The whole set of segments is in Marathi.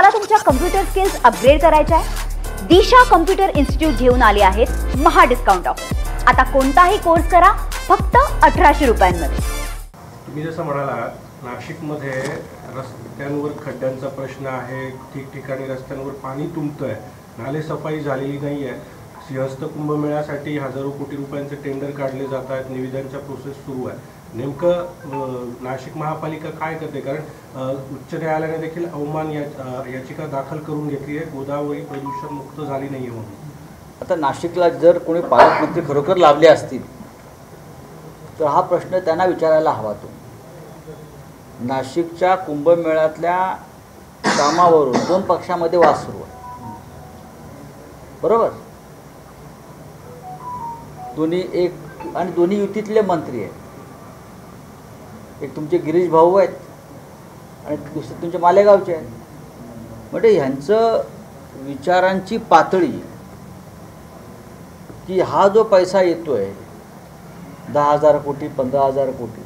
तुम्हाला तुमच्या कम्प्युटर स्किल्स अपग्रेड करायच्या आहे? दिशा कम्प्युटर इन्स्टिट्यूट घेऊन आले आहेत महा डिस्काउंट ऑफर। आता कोणताही कोर्स करा फक्त 1800 रुपयांमध्ये। तुम्ही जसं म्हणालात, नाशिकमध्ये रस्त्यांवर खड्ड्यांचा प्रश्न आहे, ठिकठिकाणी रस्त्यांवर पाणी तुंबतंय, नाले सफाई झालेली नाही आहे। सिंहस्थ कुंभमेळ्यासाठी हजारो कोटी रुपयांचे टेंडर काढले जात आहेत, निविदांच्या प्रोसेस सुरू आहे। नेमकं नाशिक महापालिका काय करते? कारण उच्च न्यायालयाने देखील अवमान याचिका दाखल करून घेतली आहे, गोदावरी प्रदूषण मुक्त झाली नाही म्हणून। आता नाशिकला जर कोणी पालकमंत्री खरोखर लाभले असतील तर हा प्रश्न त्यांना विचारायला हवा। तो नाशिकच्या कुंभमेळ्यातल्या कामावरून दोन पक्षामध्ये वाद सुरू आहे, बरोबर? दोन्ही एक आणि दोन्ही युतीतले मंत्री आहेत। एक तुमचे गिरीश भाऊ आहेत आणि दुसरे तुमचे मालेगावचे आहेत। म्हणजे ह्यांचं विचारांची पातळी की हा जो पैसा येतोय 10,000 कोटी 15,000 कोटी,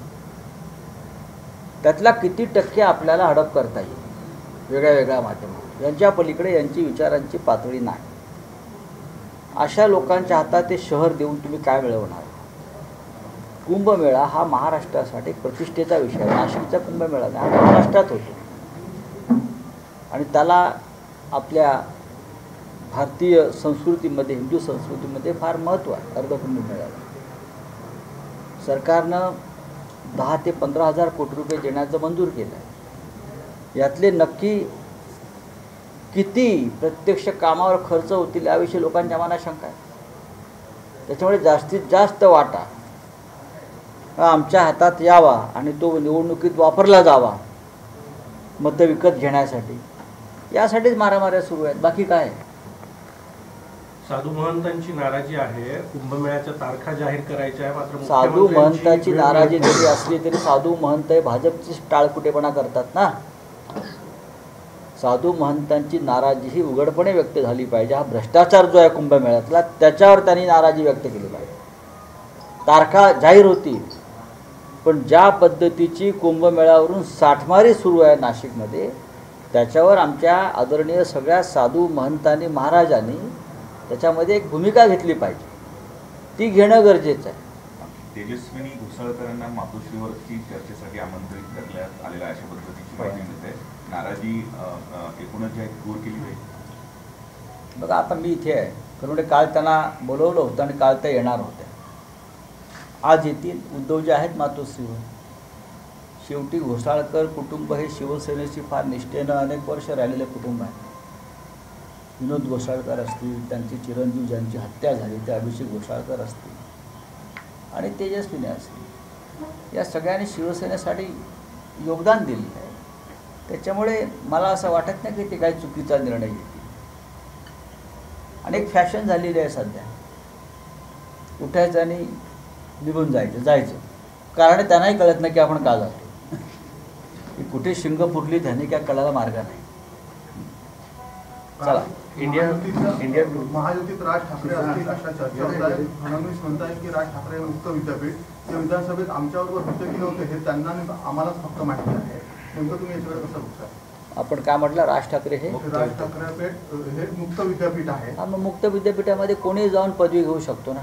त्यातला किती टक्के आपल्याला हडप करता येईल वेगळ्या वेगळ्या माध्यमातून, यांच्या पलीकडे यांची विचारांची पातळी नाही। अशा लोकांच्या हातात ते शहर देऊन तुम्ही काय मिळवणार? कुंभमेळा हा महाराष्ट्रासाठी प्रतिष्ठेचा विषय आहे। नाशिकचा कुंभमेळा हा महाराष्ट्रात होतो आणि त्याला आपल्या भारतीय संस्कृतीमध्ये, हिंदू संस्कृतीमध्ये फार महत्त्व आहे। अर्धकुंभमेळ्याला सरकारनं 10 ते 15,000 कोटी रुपये देण्याचं मंजूर केलं आहे। यातले नक्की किती प्रत्यक्ष कामावर खर्च होतील याविषयी लोकांच्या मनात शंका आहे। त्याच्यामुळे जास्तीत जास्त वाटा आमच्या हातात यावा आणि तो निवडणुकीत वापरला जावा मतं विकत घेण्यासाठी, यासाठीच मारामाऱ्या सुरू आहेत, बाकी काय? साधू महंतांची नाराजी आहे, कुंभमेळ्याच्या तारखा जाहीर करायच्या आहे, मात्र साधू महंतांची नाराजी जरी असली तरी साधू महंत हे भाजपची टाळकुटेपणा करतात ना। साधू महंतांची नाराजी ही उघडपणे व्यक्त झाली पाहिजे। हा भ्रष्टाचार जो आहे कुंभमेळ्यातला, त्याच्यावर त्यांनी नाराजी व्यक्त केली पाहिजे। तारखा जाहीर होती, पण ज्या पद्धतीची कुंभमेळ्यावरून साठमारी सुरू आहे नाशिकमध्ये, त्याच्यावर आमच्या आदरणीय सगळ्या साधू महंतांनी महाराजांनी त्याच्यामध्ये एक भूमिका घेतली पाहिजे, ती घेणं गरजेचं आहे। तेजस्विनी घोसाळकरांना मातोश्रीवरती चर्चेसाठी आमंत्रित करण्यात आलेल्या अशा पद्धतीची माहिती मिळते। नाराजी एकूणच जी दूर केली पाहिजे। बघा, आता मी इथे आहे, कारण काल त्यांना बोलवलं होतं आणि काल त्या येणार होत्या। आज येतील, उद्धवजी आहेत मातोश्रीवर। शेवटी घोसाळकर कुटुंब हे शिवसेनेची फार निष्ठेनं अनेक वर्ष राहिलेले कुटुंब आहे। विनोद घोसाळकर असतील, त्यांचे चिरंजीव ज्यांची हत्या झाली ते अभिषेक घोसाळकर असतील आणि तेजस्विनी असतील, या सगळ्यांनी शिवसेनेसाठी योगदान दिलेलं आहे। त्याच्यामुळे मला असं वाटत नाही की ते काही चुकीचा निर्णय घेतील। आणि एक फॅशन झालेली आहे सध्या, उठायचं आणि निघून जायचं, कारण त्यांनाही कळत नाही की आपण का जातो, की कुठे शिंग फुटली त्याने काय कळायला मार्ग नाही। चला, महायुतीत राज ठाकरे असतील अशा चर्चा होत आहेत। फडणवीस म्हणतायत की राज ठाकरे मुक्त विद्यापीठ ते विधानसभेत आमच्याबरोबर होते की नव्हते हे त्यांना आम्हालाच फक्त माहिती आहे। नेमकं तुम्ही याच्याकडे कसं बघताय? आपण काय म्हटलं? राज ठाकरे हे मुक्त विद्यापीठ आहे। हा, मग मुक्त विद्यापीठामध्ये कोणी जाऊन पदवी घेऊ शकतो ना,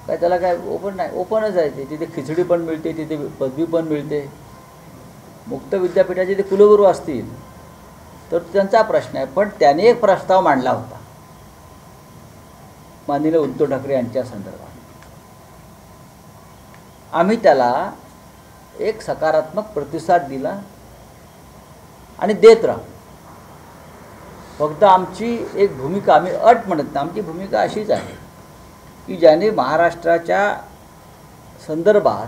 काय त्याला काय ओपन नाही? ओपनच आहे ते, तिथे खिचडी पण मिळते, तिथे पदवी पण मिळते। मुक्त विद्यापीठाचे ते कुलगुरू असतील तर त्यांचा प्रश्न आहे, पण त्याने एक प्रस्ताव मांडला होता माननीय उद्धव ठाकरे यांच्या संदर्भात। आम्ही त्याला एक सकारात्मक प्रतिसाद दिला आणि देत राहू। फक्त आमची एक भूमिका, आम्ही अट म्हणत नाही, आमची भूमिका अशीच आहे की ज्याने महाराष्ट्राच्या संदर्भात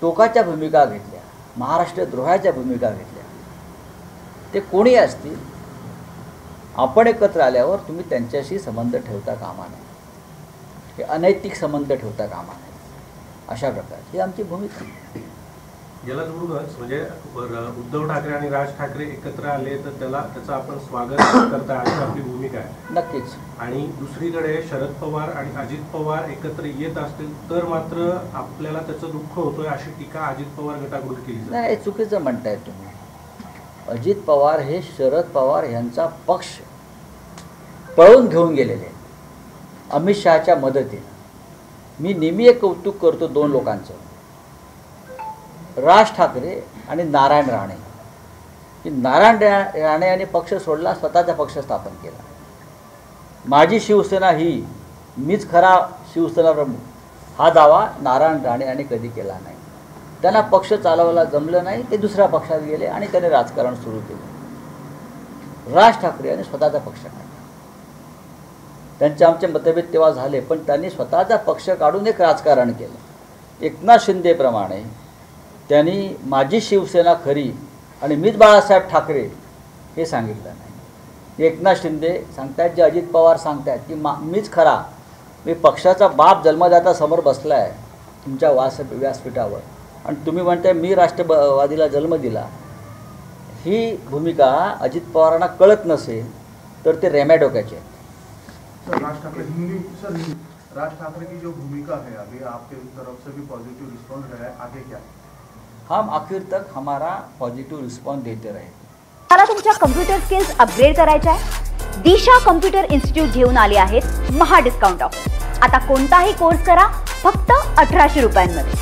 टोकाच्या भूमिका घेतल्या, महाराष्ट्रद्रोहाच्या भूमिका घेतल्या, ते कोणी असतील, आपण एकत्र आल्यावर तुम्ही त्यांच्याशी संबंध ठेवता कामा नये, हे अनैतिक संबंध ठेवता कामा नये, अशा प्रकारची आमची भूमिका। याला जोडूनच म्हणजे उद्धव ठाकरे आणि राज ठाकरे एकत्र आले तर त्याचं आपण स्वागत करता, अशी आपली भूमिका आहे। नक्कीच। आणि दुसरीकडे शरद पवार आणि अजित पवार एकत्र येत असतील तर मात्र आपल्याला त्याचं दुःख होतोय, अशी टीका अजित पवार गटाकडून केली जाते। नाही, चुकीचं म्हणताय तुम्ही। अजित पवार हे शरद पवार यांचा पक्ष पळवून घेऊन गेलेले आहेत अमित शहाच्या मदतीने. मी नेहमी एक कौतुक करतो दोन लोकांचं, राज ठाकरे आणि नारायण राणे. की नारायण राणे यांनी पक्ष सोडला, स्वतःचा पक्ष स्थापन केला. माझी शिवसेना ही मीच खरा शिवसेना प्रमुख हा दावा नारायण राणे यांनी कधी केला नाही. त्यांना पक्ष चालवायला जमलं नाही, ते दुसऱ्या पक्षात गेले आणि त्याने राजकारण सुरू केले. राज ठाकरे यांनी स्वतःचा पक्ष काढला. त्यांचे आमचे मतभेद तेव्हा झाले, पण त्यांनी स्वतःचा पक्ष काढून एक राजकारण केलं. एकनाथ शिंदेप्रमाणे त्यांनी माझी शिवसेना खरी आणि मीच बाळासाहेब ठाकरे हे सांगितलं नाही. एकनाथ शिंदे सांगतायत, जे अजित पवार सांगतायत की मीच खरा, मी पक्षाचा बाप जन्मदाता समोर बसला आहे तुमच्या व्यासपीठावर, आणि तुम्ही म्हणताय मी राष्ट्रवादीला जन्म दिला. ही भूमिका अजित पवारांना कळत नसेल तर ते रेम्या डोक्याचे आहेत. सर राज ठाकरे की जो भूमिका है अभी आपके तरफ से भी पॉजिटिव रिस्पॉन्स रहा है, आगे क्या? हम आखिर तक हमारा पॉजिटिव रिस्पॉन्स देते रहे. मला तुमच्या कम्प्युटर स्किल्स अपग्रेड करायच्या आहे? दिशा कम्प्युटर इन्स्टिट्यूट घेऊन आले आहेत महा डिस्काउंट ऑफर. आता कोणताही कोर्स करा फक्त 1800 रुपयांमध्ये.